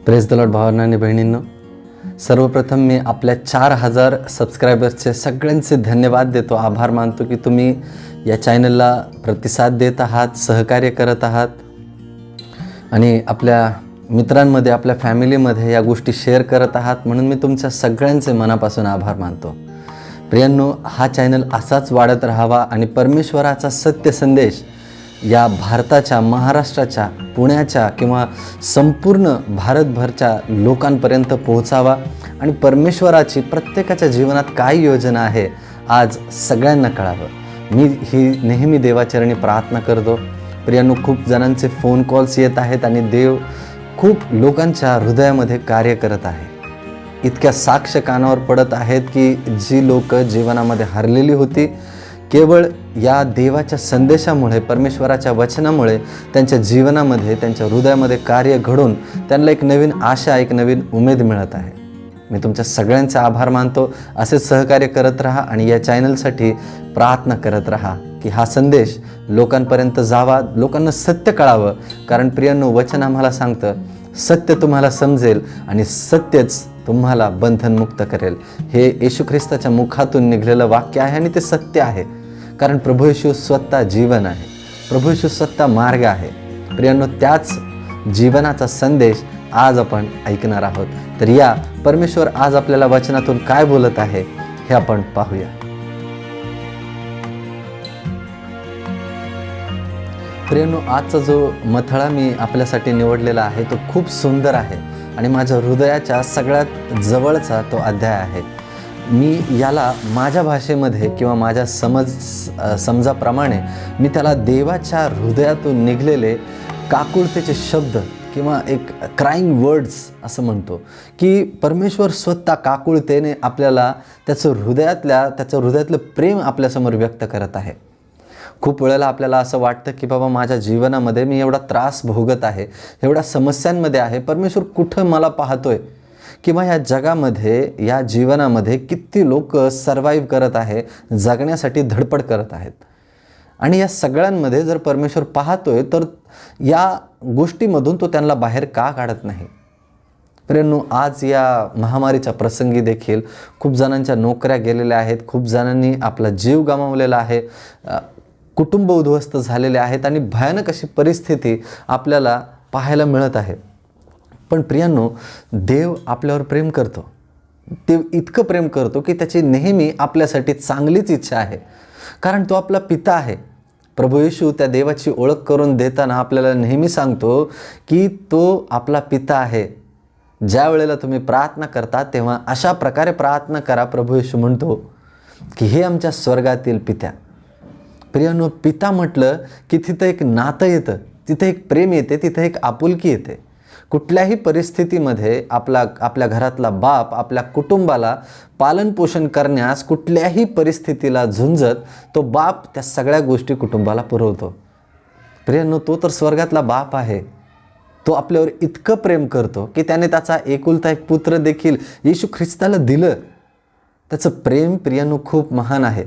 Praise the Lord भावांनो आणि बहिणींनो, सर्वप्रथम मी आपल्या 4000 सबस्क्रायबर्सचे सगळ्यांचे धन्यवाद देतो, आभार मानतो की तुम्ही या चॅनलला प्रतिसाद देत आहात, सहकार्य करत आहात आणि आपल्या मित्रांमध्ये, आपल्या फॅमिलीमध्ये या गोष्टी शेअर करत आहात. म्हणून मी तुमच्या सगळ्यांचे मनापासून आभार मानतो. प्रियांनो, हा चॅनल असाच वाढत राहावा आणि परमेश्वराचा सत्य संदेश या भारताच्या, महाराष्ट्राच्या, पुण्याच्या किंवा संपूर्ण भारतभरच्या लोकांपर्यंत पोहोचावा आणि परमेश्वराची प्रत्येकाच्या जीवनात काय योजना आहे आज सगळ्यांना कळावं. मी ही नेहमी देवाचरणी प्रार्थना करतो. प्रियांनो, खूप जणांचे फोन कॉल्स येत आहेत आणि देव खूप लोकांच्या हृदयामध्ये कार्य करत आहे. इतक्या साक्ष कानावर पडत आहेत की जी लोक जीवनामध्ये हरलेली होती, केवळ या देवाच्या संदेशामुळे, परमेश्वराच्या वचनामुळे त्यांच्या जीवनामध्ये, त्यांच्या हृदयामध्ये कार्य घडून त्यांना एक नवीन आशा, एक नवीन उमेद मिळत आहे. मी तुमच्या सगळ्यांचे आभार मानतो. असेच सहकार्य करत राहा आणि या चॅनलसाठी प्रार्थना करत राहा की हा संदेश लोकांपर्यंत जावा, लोकांना सत्य कळावं. कारण प्रियांनो, वचन आम्हाला सांगतं, सत्य तुम्हाला समजेल आणि सत्यच तुम्हाला बंधनमुक्त करेल. हे येशू ख्रिस्ताच्या मुखातून निघालेलं वाक्य आहे आणि ते सत्य आहे. कारण प्रभू येशू स्वतः जीवन आहे, प्रभू येशू स्वतः मार्ग आहे. प्रियांनो, त्याच जीवनाचा संदेश आज आपण ऐकणार आहोत. तर या परमेश्वर आज आपल्याला वचनातून काय बोलत आहे हे आपण पाहूया. प्रियांनो, आजचा जो मथळा मी आपल्यासाठी निवडलेला आहे तो खूप सुंदर आहे आणि माझ्या हृदयाच्या सगळ्यात जवळचा तो अध्याय आहे. मी याला माझ्या भाषेमध्ये किंवा माझ्या समजाप्रमाणे मी त्याला देवाच्या हृदयातून निघलेले काकुळतेचे शब्द किंवा एक क्राईंग वर्ड्स असं म्हणतो की परमेश्वर स्वतः काकुळतेने आपल्याला त्याचं हृदयातलं प्रेम आपल्यासमोर व्यक्त करत आहे. खूप वेळेला आपल्याला असं वाटतं की बाबा, माझ्या जीवनामध्ये मी एवढा त्रास भोगत आहे, एवढ्या समस्यांमध्ये आहे, परमेश्वर कुठं मला पाहतोय? किंवा या जगामध्ये, या जीवनामध्ये किती लोक सर्वाईव्ह करत आहे, जगण्यासाठी धडपड करत आहेत आणि या सगळ्यांमध्ये जर परमेश्वर पाहतोय तर या गोष्टीमधून तो त्यांना बाहेर का काढत नाही? प्रियांनो, आज या महामारीच्या प्रसंगी देखील खूप जणांच्या नोकऱ्या गेलेल्या आहेत, खूप जणांनी आपला जीव गमावलेला आहे, कुटुंब उद्ध्वस्त झालेले आहेत आणि भयानक अशी परिस्थिती आपल्याला पाहायला मिळत आहे. पण प्रियांनो, देव आपल्यावर प्रेम करतो. देव इतकं प्रेम करतो की त्याची नेहमी आपल्यासाठी चांगलीच इच्छा आहे. कारण तो आपला पिता आहे. प्रभू येशू त्या देवाची ओळख करून देताना आपल्याला नेहमी सांगतो की तो आपला पिता आहे. ज्या वेळेला तुम्ही प्रार्थना करता तेव्हा अशा प्रकारे प्रार्थना करा. प्रभू येशू म्हणतो की हे आमच्या स्वर्गातील पित्या. प्रियांनो, पिता म्हटलं की तिथं एक नातं येतं, तिथं एक प्रेम येते, तिथं एक आपुलकी येते. कुठल्याही परिस्थितीमध्ये आपल्या घरातला बाप आपल्या कुटुंबाला पालनपोषण करण्यास कुठल्याही परिस्थितीला झुंजत तो बाप त्या सगळ्या गोष्टी कुटुंबाला पुरवतो. प्रियांनो, तो तर स्वर्गातला बाप आहे. तो आपल्यावर इतकं प्रेम करतो की त्याने त्याचा एकुलता एक पुत्र देखील येशू ख्रिस्ताला दिलं. त्याचं प्रेम प्रियांनो खूप महान आहे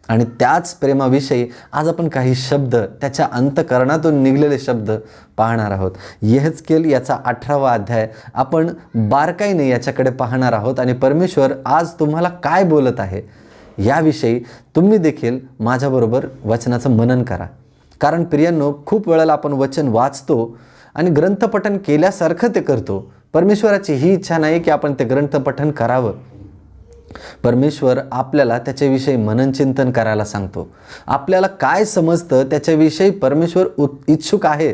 आणि त्याच प्रेमाविषयी आज आपण काही शब्द, त्याच्या अंतःकरणातून निघलेले शब्द पाहणार आहोत. यहेजकेल याचा 18वा अध्याय आपण बारकाईने याच्याकडे पाहणार आहोत आणि परमेश्वर आज तुम्हाला काय बोलत आहे याविषयी तुम्ही देखील माझ्याबरोबर वचनाचं मनन करा. कारण प्रियांनो, खूप वेळेला आपण वचन वाचतो आणि ग्रंथपठन केल्यासारखं ते करतो. परमेश्वराची ही इच्छा नाही की आपण ते ग्रंथपठन करावं. परमेश्वर आपल्याला त्याच्याविषयी मननचिंतन करायला सांगतो. आपल्याला काय समजतं त्याच्याविषयी परमेश्वर इच्छुक आहे.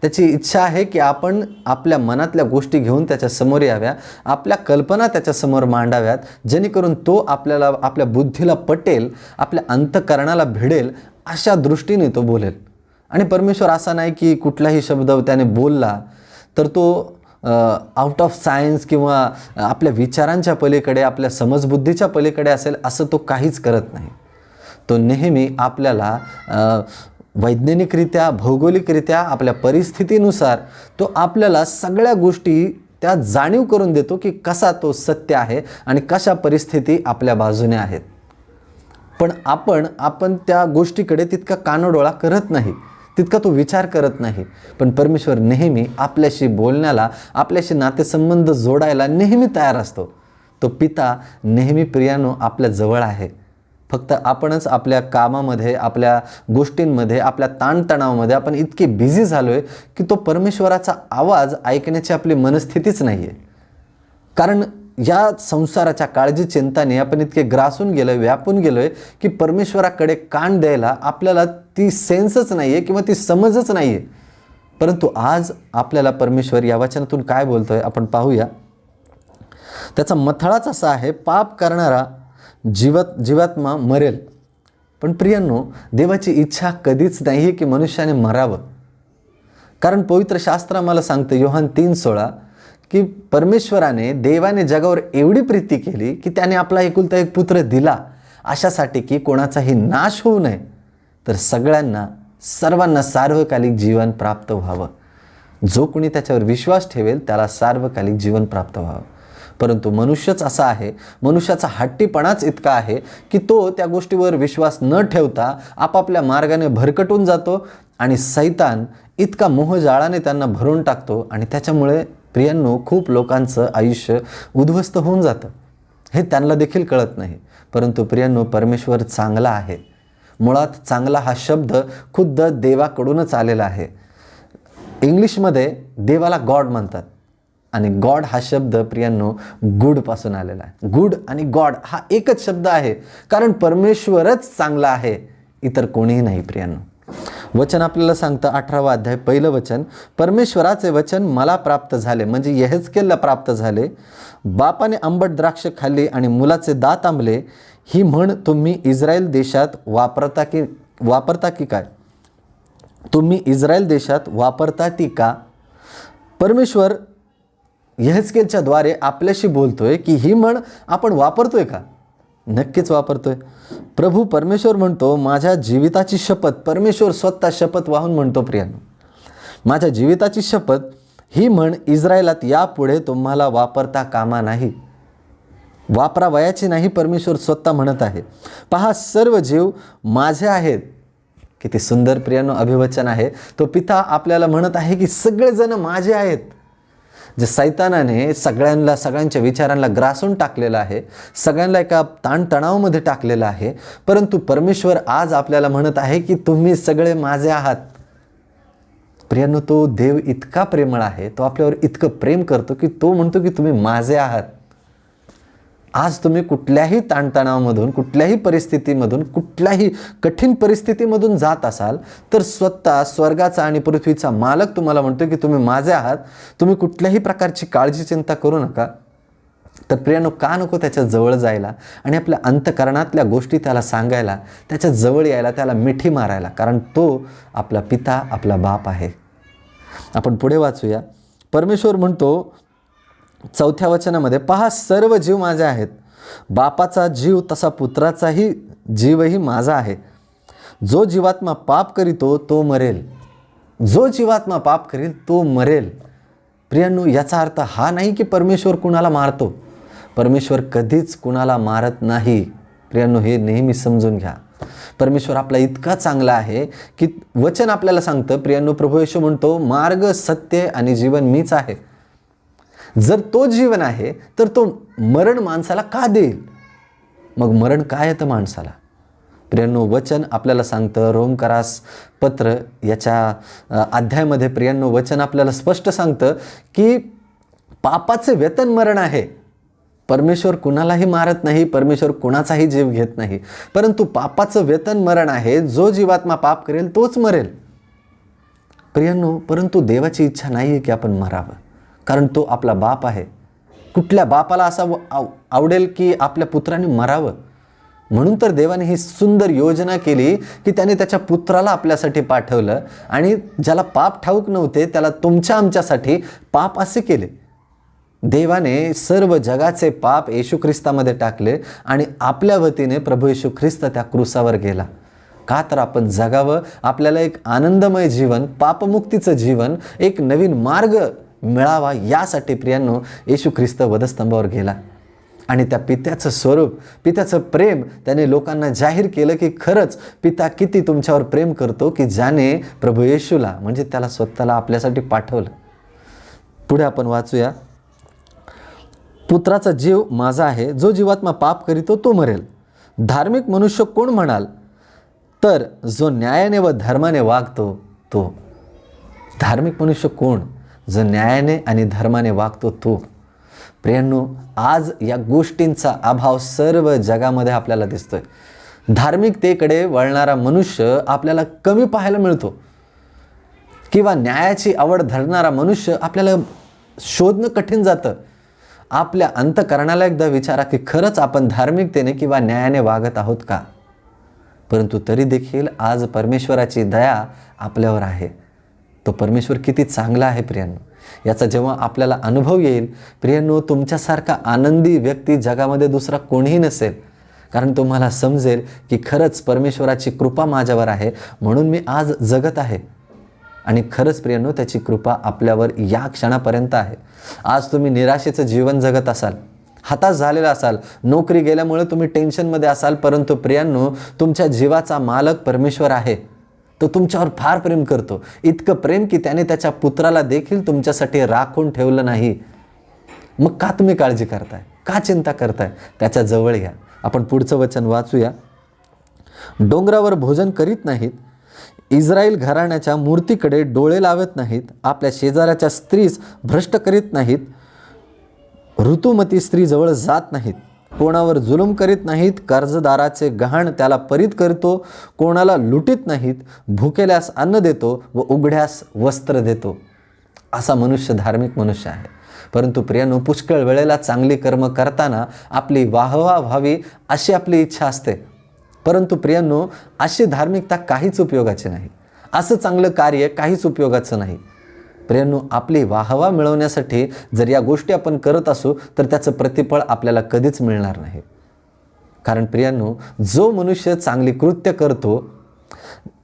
त्याची इच्छा आहे की आपण आपल्या मनातल्या गोष्टी घेऊन त्याच्यासमोर याव्या, आपल्या कल्पना त्याच्यासमोर मांडाव्यात, जेणेकरून तो आपल्याला, आपल्या बुद्धीला पटेल, आपल्या अंतःकरणाला भिडेल अशा दृष्टीने तो बोलेल. आणि परमेश्वर असा नाही की कुठलाही शब्द त्याने बोलला तर तो आउट ऑफ सायन्स किंवा आपल्या विचारांच्या पलीकडे, आपल्या समजबुद्धीच्या पलीकडे असेल असं तो काहीच करत नाही. तो नेहमी आपल्याला वैज्ञानिकरित्या, भौगोलिकरित्या, आपल्या परिस्थितीनुसार तो आपल्याला सगळ्या गोष्टी त्या जाणीव करून देतो की कसा तो सत्य आहे आणि कशा परिस्थिती आपल्या बाजूने आहेत. पण आपण त्या गोष्टीकडे तितका कानडोळा करत नाही. तितका तो विचार करत नाही. पण परमेश्वर नेहमी आपल्याशी बोलण्याला, आपल्याशी नातेसंबंध जोडायला नेहमी तयार असतो. तो पिता नेहमी प्रियानो आपल्या जवळ आहे. फक्त आपणच आपल्या कामामध्ये, आपल्या गोष्टींमध्ये, आपल्या ताणतणावामध्ये आपण इतके बिझी झालो आहे की तो परमेश्वराचा आवाज ऐकण्याची आपली मनस्थितीच नाही आहे. कारण या संसाराच्या काळजी चिंताने आपण इतके ग्रासून गेलो आहे, व्यापून गेलो आहे की परमेश्वराकडे कान द्यायला आपल्याला ती सेन्सच नाही आहे किंवा ती समजच नाही आहे. परंतु आज आपल्याला परमेश्वर या वचनातून काय बोलतो आहे आपण पाहूया. त्याचा मथळाच असा आहे, पाप करणारा जीवात्मा मरेल. पण प्रियांनो, देवाची इच्छा कधीच नाही आहे की मनुष्याने मरावं. कारण पवित्र शास्त्र आम्हाला सांगतं योहान 3:16 की परमेश्वराने, देवाने जगावर एवढी प्रीती केली की त्याने आपला एकुलता एक पुत्र दिला, अशासाठी की कोणाचाही नाश होऊ नये, तर सर्वांना सार्वकालिक जीवन प्राप्त व्हावं. जो कोणी त्याच्यावर विश्वास ठेवेल त्याला सार्वकालिक जीवन प्राप्त व्हावं. परंतु मनुष्यच असा आहे, मनुष्याचा हट्टीपणाच इतका आहे की तो त्या गोष्टीवर विश्वास न ठेवता आपापल्या मार्गाने भरकटून जातो आणि सैतान इतका मोहजाळाने त्यांना भरून टाकतो आणि त्याच्यामुळे प्रियांनो खूप लोकांचं आयुष्य उद्ध्वस्त होऊन जातं. हे त्यांना देखील कळत नाही. परंतु प्रियांनो, परमेश्वर चांगला आहे. मुळात चांगला हा शब्द खुद्द देवाकडूनच आलेला आहे. इंग्लिशमध्ये देवाला गॉड म्हणतात आणि गॉड हा शब्द प्रियांनो गुडपासून आलेला आहे. गुड आणि गॉड हा एकच शब्द आहे, कारण परमेश्वरच चांगला आहे, इतर कोणीही नाही. प्रियांनो, वचन आपल्याला सांगतं 18वा अध्याय 1 वचन, परमेश्वराचे वचन मला प्राप्त झाले, म्हणजे यहेजकेलला प्राप्त झाले. बापाने आंबट द्राक्ष खाल्ली आणि मुलाचे दात आंबले, ही म्हण तुम्ही इस्रायल देशात वापरता की काय? तुम्ही इस्रायल देशात वापरता ती का? परमेश्वर यहेजकेलच्या द्वारे आपल्याशी बोलतोय की ही म्हण आपण वापरतोय का? नक्कीच वापरतोय. प्रभू परमेश्वर म्हणतो, माझ्या जीविताची शपथ, परमेश्वर स्वतः शपथ वाहून म्हणतो, प्रियांनो, माझ्या जीविताची शपथ, ही म्हण इस्रायलात यापुढे तुम्हाला वापरता कामा नाही, वापरावयाची नाही. परमेश्वर स्वतः म्हणत आहे. पहा, सर्व जीव माझे आहेत. किती सुंदर प्रियांनो अभिवचन आहे. तो पिता आपल्याला म्हणत आहे की सगळेजण माझे आहेत. जे सैतानाने सगळ्यांच्या विचारांना ग्रासून टाकलेलं आहे, सगळ्यांना एका ताणतणावामध्ये टाकलेलं आहे, परंतु परमेश्वर आज आपल्याला म्हणत आहे की तुम्ही सगळे माझे आहात. प्रियांनो, तो देव इतका प्रेमळ आहे, तो आपल्यावर इतकं प्रेम करतो की तो म्हणतो की तुम्ही माझे आहात. आज तुम्ही कुठल्याही ताणतणावामधून, कुठल्याही परिस्थितीमधून, कुठल्याही कठीण परिस्थितीमधून जात असाल तर स्वतः स्वर्गाचा आणि पृथ्वीचा मालक तुम्हाला म्हणतो की तुम्ही माझे आहात. तुम्ही कुठल्याही प्रकारची काळजी चिंता करू नका. तर प्रियांनो, का नको त्याच्या जवळ जायला आणि आपल्या अंतःकरणातल्या गोष्टी त्याला सांगायला, त्याच्या जवळ यायला, त्याला मिठी मारायला, कारण तो आपला पिता, आपला बाप आहे. आपण पुढे वाचूया. परमेश्वर म्हणतो 4थ्या वचनामध्ये, पहा, सर्व जीव माझे आहेत. बापाचा जीव तसा पुत्राचाही जीवही माझा आहे. जो जीवात्मा पाप करीतो तो मरेल. जो जीवात्मा पाप करेल तो मरेल. प्रियांनो, याचा अर्थ हा नाही की परमेश्वर कुणाला मारतो. परमेश्वर कधीच कुणाला मारत नाही. प्रियांनो, हे नेहमी समजून घ्या. परमेश्वर आपला इतका चांगला आहे की वचन आपल्याला सांगतं, प्रियांनो, प्रभू येशू म्हणतो, मार्ग, सत्य आणि जीवन मीच आहे. जर तो जीवन आहे तर तो मरण माणसाला का देईल? मग मरण काय येतं माणसाला? प्रियांनो, वचन आपल्याला सांगतं, रोमकरास पत्र याच्या अध्यायामध्ये प्रियांनो वचन आपल्याला स्पष्ट सांगतं की पापाचे वेतन मरण आहे. परमेश्वर कुणालाही मारत नाही, परमेश्वर कुणाचाही जीव घेत नाही, परंतु पापाचं वेतन मरण आहे. जो जीवात्मा पाप करेल तोच मरेल. प्रियांनो, परंतु देवाची इच्छा नाही आहे की आपण मरावं, कारण तो आपला बाप आहे. कुठल्या बापाला असं आवडेल की आपल्या पुत्राने मरावं? म्हणून तर देवाने ही सुंदर योजना केली की त्याने त्याच्या पुत्राला आपल्यासाठी पाठवलं आणि ज्याला पाप ठाऊक नव्हते त्याला तुमच्या आमच्यासाठी पाप असे केले. देवाने सर्व जगाचे पाप येशू ख्रिस्तामध्ये टाकले आणि आपल्या वतीने प्रभू येशू ख्रिस्त त्या क्रूसावर गेला. का तर आपण जगावं, आपल्याला एक आनंदमय जीवन, पापमुक्तीचं जीवन, एक नवीन मार्ग मिळावा, यासाठी प्रियांनो येशू ख्रिस्त वधस्तंभावर गेला. आणि त्या पित्याचं स्वरूप, पित्याचं प्रेम त्याने लोकांना जाहीर केलं की खरंच पिता किती तुमच्यावर प्रेम करतो, की ज्याने प्रभू येशूला म्हणजे त्याला स्वतःला आपल्यासाठी पाठवलं. पुढे आपण वाचूया, पुत्राचा जीव माझा आहे, जो जीवात्मा पाप करीतो तो मरेल. धार्मिक मनुष्य कोण म्हणाल, तर जो न्यायाने व धर्माने वागतो तो. धार्मिक मनुष्य कोण, जो न्यायाने आणि धर्माने वागतो तो. प्रियांनो, आज या गोष्टींचा अभाव सर्व जगामध्ये आपल्याला दिसतोय. धार्मिकतेकडे वळणारा मनुष्य आपल्याला कमी पाहायला मिळतो, किंवा न्यायाची आवड धरणारा मनुष्य आपल्याला शोधणं कठीण जातं. आपल्या अंतःकरणाला एकदा विचारा की खरंच आपण धार्मिकतेने किंवा न्यायाने वागत आहोत का. परंतु तरी देखील आज परमेश्वराची दया आपल्यावर आहे. तो परमेश्वर किती चांगला आहे प्रियांनो, याचा जेव्हा आपल्याला अनुभव येईल प्रियांनो, तुमच्यासारखा आनंदी व्यक्ती जगामध्ये दुसरा कोणीही नसेल. कारण तुम्हाला समजेल की खरंच परमेश्वराची कृपा माझ्यावर आहे, म्हणून मी आज जगत आहे. आणि खरंच प्रियांनो, त्याची कृपा आपल्यावर या क्षणापर्यंत आहे. आज तुम्ही निराशेचं जीवन जगत असाल, हताश झालेला असाल, नोकरी गेल्यामुळे तुम्ही टेन्शनमध्ये असाल, परंतु प्रियांनो, तुमच्या जीवाचा मालक परमेश्वर आहे. तो तुमच्यावर फार प्रेम करतो. इतकं प्रेम की त्याने त्याच्या पुत्राला देखील तुमच्यासाठी राखून ठेवलं नाही. मग का तुम्ही काळजी करताय, का चिंता करताय? त्याच्या जवळ या. आपण पुढचं वचन वाचूया. डोंगरावर भोजन करीत नाहीत, इस्रायल घराण्याच्या मूर्तीकडे डोळे लावत नाहीत, आपल्या शेजाऱ्याच्या स्त्रीस भ्रष्ट करीत नाहीत, ऋतुमती स्त्रीजवळ जात नाहीत, कोणावर जुलूम करीत नाहीत, कर्जदाराचे गहाण त्याला परीत करतो, कोणाला लुटीत नाहीत, भुकेल्यास अन्न देतो व उघड्यास वस्त्र देतो. असा मनुष्य धार्मिक मनुष्य आहे. परंतु प्रियांनो, पुष्कळ वेळेला चांगली कर्म करताना आपली वाहवा व्हावी अशी आपली इच्छा असते. परंतु प्रियांनो, अशी धार्मिकता काहीच उपयोगाची नाही. असं चांगलं कार्य काहीच उपयोगाचं नाही. प्रियांनो, आपली वाहवा मिळवण्यासाठी जर या गोष्टी आपण करत असू तर त्याचं प्रतिफळ आपल्याला कधीच मिळणार नाही. कारण प्रियांनो, जो मनुष्य चांगली कृत्य करतो,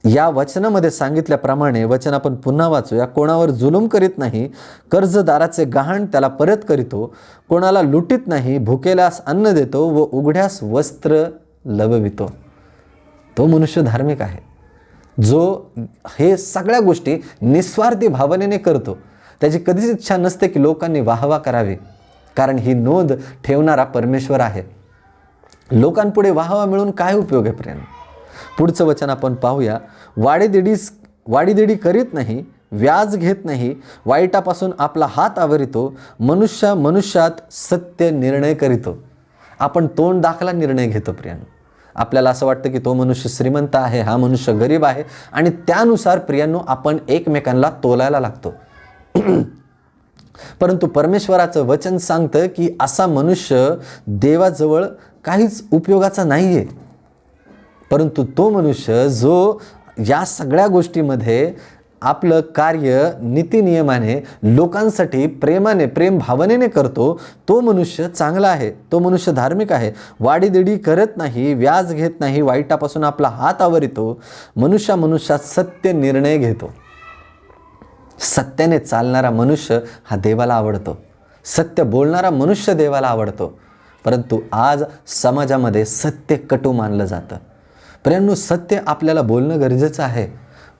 या वचनामध्ये सांगितल्याप्रमाणे वचन आपण पुन्हा वाचूया. कोणावर जुलूम करीत नाही, कर्जदाराचे गहाण त्याला परत करीतो, कोणाला लुटीत नाही, भुकेल्यास अन्न देतो व उघड्यास वस्त्र लववितो. तो मनुष्य धार्मिक आहे, जो हे सगळ्या गोष्टी निस्वार्थी भावनेने करतो. त्याची कधीच इच्छा नसते की लोकांनी वाहवा करावी, कारण ही नोंद ठेवणारा परमेश्वर आहे. लोकांपुढे वाहवा मिळून काय उपयोग आहे प्रियांनो? पुढचं वचन आपण पाहूया. वाडीदिडी करीत नाही, व्याज घेत नाही, वाईटापासून आपला हात आवरितो, मनुष्यात सत्य निर्णय करीतो. आपण तोंड दाखला निर्णय घेतो प्रियांनो. आपल्याला असं वाटतं की तो मनुष्य श्रीमंत आहे, हा मनुष्य गरीब आहे, आणि त्यानुसार प्रियांनो आपण एकमेकांना तोलायला लागतो. परंतु परमेश्वराचं वचन सांगतं की असा मनुष्य देवाजवळ काहीच उपयोगाचा नाही आहे. परंतु तो मनुष्य जो या सगळ्या गोष्टीमध्ये आपलं कार्य नीतिनियमाने लोकांसाठी प्रेमाने, प्रेम भावनेने करतो, तो मनुष्य चांगला आहे, तो मनुष्य धार्मिक आहे. वाडीदिडी करत नाही, व्याज घेत नाही, वाईटापासून आपला हात आवरितो, मनुष्यात सत्य निर्णय घेतो. सत्याने चालणारा मनुष्य हा देवाला आवडतो. सत्य बोलणारा मनुष्य देवाला आवडतो. परंतु आज समाजामध्ये सत्य कटू मानलं जातं. प्रियांनो, सत्य आपल्याला बोलणं गरजेचं आहे,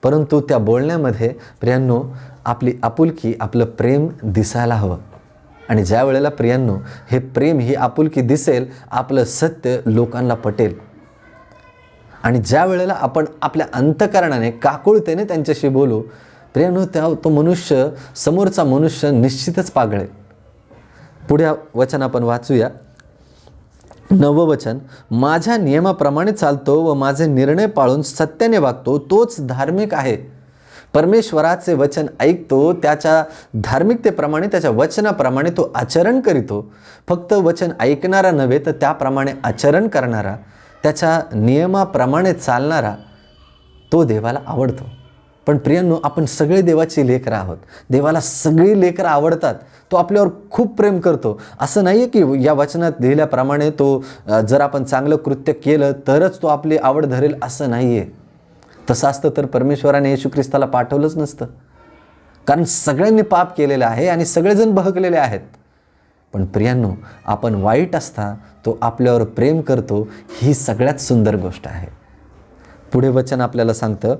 परंतु त्या बोलण्यामध्ये प्रियांनो आपली आपुलकी, आपलं प्रेम दिसायला हवं. आणि ज्या वेळेला प्रियांनो हे प्रेम, ही आपुलकी दिसेल, आपलं सत्य लोकांना पटेल. आणि ज्या वेळेला आपण आपल्या अंतःकरणाने, काकुळतेने त्यांच्याशी बोलू प्रियांनो, तो मनुष्य, समोरचा मनुष्य निश्चितच पागळेल. पुढे वचन आपण वाचूया. 9वं वचन. माझ्या नियमाप्रमाणे चालतो व माझे निर्णय पाळून सत्याने वागतो, तोच धार्मिक आहे. परमेश्वराचे वचन ऐकतो, त्याच्या धार्मिकतेप्रमाणे, त्याच्या वचनाप्रमाणे तो आचरण करीतो. फक्त वचन ऐकणारा नव्हे, तर त्याप्रमाणे आचरण करणारा, त्याच्या नियमाप्रमाणे चालणारा, तो देवाला आवडतो. पण प्रियांनो, आपण सगळे देवाची लेकरं आहोत. देवाला सगळी लेकरं आवडतात. तो आपल्यावर खूप प्रेम करतो. असं नाही आहे की या वचनात लिहिल्याप्रमाणे तो जर आपण चांगलं कृत्य केलं तरच तो आपली आवड धरेल, असं नाही आहे. तसं असतं तर परमेश्वराने येशू ख्रिस्ताला पाठवलंच नसतं. कारण सगळ्यांनी पाप केलेलं आहे आणि सगळेजण बहकलेले आहेत. पण प्रियांनो, आपण वाईट असता तो आपल्यावर प्रेम करतो, ही सगळ्यात सुंदर गोष्ट आहे. पुढे वचन आपल्याला सांगतं,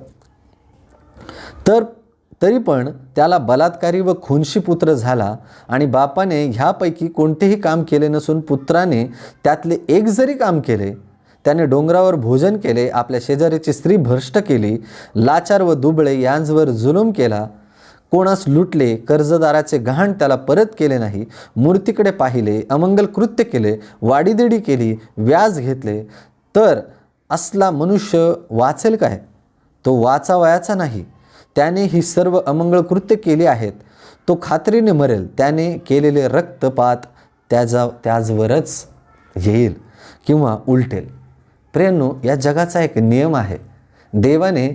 तरी पण त्याला बलात्कारी व खुनशी पुत्र झाला आणि बापाने ह्यापैकी कोणतेही काम केले नसून पुत्राने त्यातले एक जरी काम केले, त्याने डोंगरावर भोजन केले, आपल्या शेजारीची स्त्री भ्रष्ट केली, लाचार व दुबळे यांच्यावर जुलूम केला, कोणास लुटले, कर्जदाराचे गहाण त्याला परत केले नाही, मूर्तीकडे पाहिले, अमंगल कृत्य केले, वाडीदेडी केली, व्याज घेतले, तर असला मनुष्य वाचेल काय? तो वाचावयाचा नाही. त्याने ही सर्व अमंगळ कृत्य केली आहेत. तो खात्रीने मरेल. त्याने केलेले रक्तपात त्याचवरच येईल किंवा उलटेल. प्रियांनो, या जगाचा एक नियम आहे. देवाने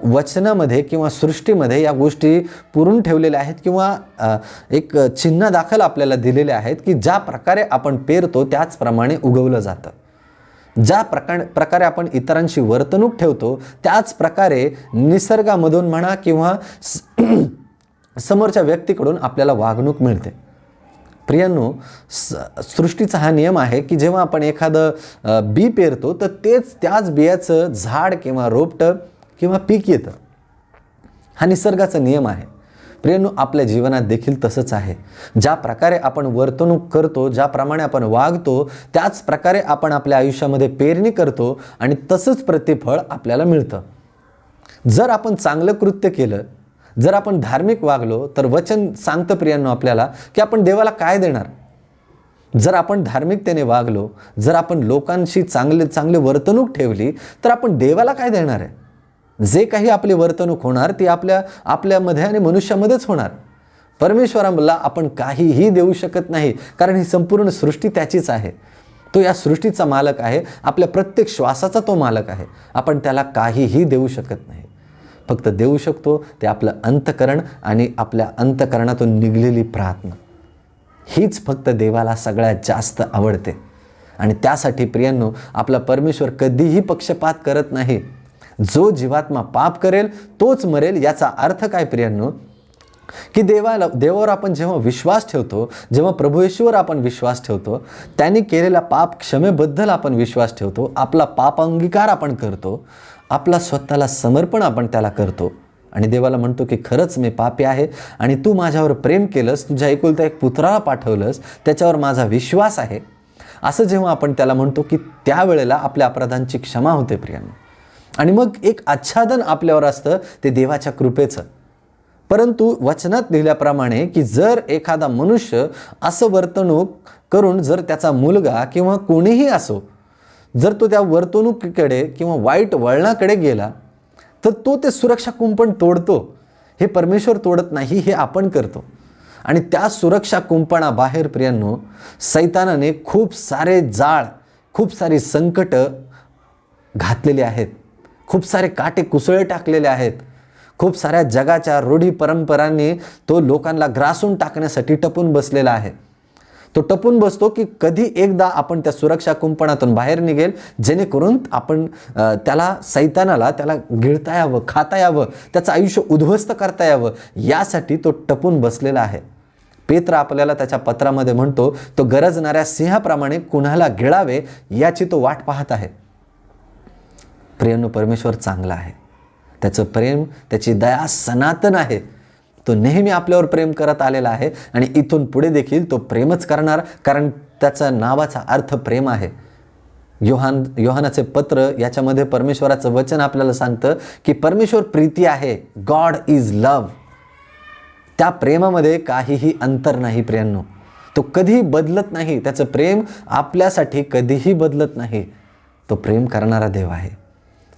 वचनामध्ये किंवा सृष्टीमध्ये या गोष्टी पुरून ठेवलेल्या आहेत किंवा एक चिन्ह दाखल आपल्याला दिलेले आहेत की ज्या प्रकारे आपण पेरतो त्याचप्रमाणे उगवलं जातं. ज्या प्रकारे आपण इतरांशी वर्तणूक ठेवतो त्याच प्रकारे निसर्गामधून म्हणा किंवा समोरच्या व्यक्तीकडून आपल्याला वागणूक मिळते. प्रियांनो, सृष्टीचा हा नियम आहे की जेव्हा आपण एखादं बी पेरतो तर त्याच बियाचं झाड किंवा रोपटं किंवा पीक येतं. हा निसर्गाचा नियम आहे. प्रियांनो, आपल्या जीवनात देखील तसंच आहे. ज्या प्रकारे आपण वर्तणूक करतो, ज्याप्रमाणे आपण वागतो त्याच प्रकारे आपण आपल्या आयुष्यामध्ये पेरणी करतो आणि तसंच प्रतिफळ आपल्याला मिळतं. जर आपण चांगलं कृत्य केलं, जर आपण धार्मिक वागलो, तर वचन सांगतं प्रियांनो आपल्याला की आपण देवाला काय देणार. जर आपण धार्मिकतेने वागलो, जर आपण लोकांशी चांगले वर्तणूक ठेवली, तर आपण देवाला काय देणार आहे. जे काही आपली वर्तणूक होणार ती आपल्यामध्ये आणि मनुष्यामध्येच होणार. परमेश्वराला आपण काहीही देऊ शकत नाही, कारण ही संपूर्ण सृष्टी त्याचीच आहे. तो या सृष्टीचा मालक आहे. आपल्या प्रत्येक श्वासाचा तो मालक आहे. आपण त्याला काहीही देऊ शकत नाही. फक्त देऊ शकतो ते आपलं अंतःकरण आणि आपल्या अंतःकरणातून निघलेली प्रार्थना. हीच फक्त देवाला सगळ्यात जास्त आवडते. आणि त्यासाठी प्रियांनो, आपला परमेश्वर कधीही पक्षपात करत नाही. जो जीवात्मा पाप करेल तोच मरेल. याचा अर्थ काय प्रियांनो, की देवावर आपण जेव्हा विश्वास ठेवतो, जेव्हा प्रभू येशूवर आपण विश्वास ठेवतो, त्यांनी केलेल्या पाप क्षमेबद्दल आपण विश्वास ठेवतो, आपला पाप अंगीकार आपण करतो, आपला स्वतःला समर्पण आपण त्याला करतो आणि देवाला म्हणतो की खरंच मी पापी आहे आणि तू माझ्यावर प्रेम केलंस, तुझ्या एकुलता एक पुत्राला पाठवलंस, त्याच्यावर माझा विश्वास आहे. असं जेव्हा आपण त्याला म्हणतो की त्यावेळेला आपल्या अपराधांची क्षमा होते प्रियांनो. आणि मग एक आच्छादन आपल्यावर असतं ते देवाच्या कृपेचं. परंतु वचनात लिहिल्याप्रमाणे की जर एखादा मनुष्य असं वर्तणूक करून जर त्याचा मुलगा किंवा कोणीही असो, जर तो त्या वर्तणुकीकडे किंवा वाईट वळणाकडे गेला, तर तो ते सुरक्षा कुंपण तोडतो. हे परमेश्वर तोडत नाही, हे आपण करतो. आणि त्या सुरक्षा कुंपणाबाहेर प्रियांनो, सैतानाने खूप सारे जाळ, खूप सारी संकट घातलेली आहेत, खूप सारे काटे कुसळे टाकलेले आहेत. खूप साऱ्या जगाच्या रूढी परंपरांनी तो लोकांना ग्रासून टाकण्यासाठी टपून बसलेला आहे. तो टपून बसतो की कधी एकदा आपण त्या सुरक्षा कुंपणातून बाहेर निघेल, जेणेकरून आपण सैतानाला त्याला गिळता यावं, खाता यावं, त्याचं आयुष्य उद्ध्वस्त करता यावं, यासाठी तो टपून बसलेला आहे. पेत्र आपल्याला त्याच्या पत्रामध्ये म्हणतो, तो गरजणाऱ्या सिंहाप्रमाणे कुणाला गिळावे याची तो वाट पाहत आहे. प्रियांनो, परमेश्वर चांगला आहे. त्याचं प्रेम, त्याची दया सनातन आहे. तो नेहमी आपल्यावर प्रेम करत आलेला आहे आणि इथून पुढे देखील तो प्रेमच करणार, कारण त्याचा नावाचा अर्थ प्रेम आहे. योहानाचे पत्र याच्यामध्ये परमेश्वराचं वचन आपल्याला सांगतं की परमेश्वर प्रीती आहे. God is love. त्या प्रेमामध्ये काहीही अंतर नाही प्रियांनो. तो कधीही बदलत नाही. त्याचं प्रेम आपल्यासाठी कधीही बदलत नाही. तो प्रेम करणारा देव आहे.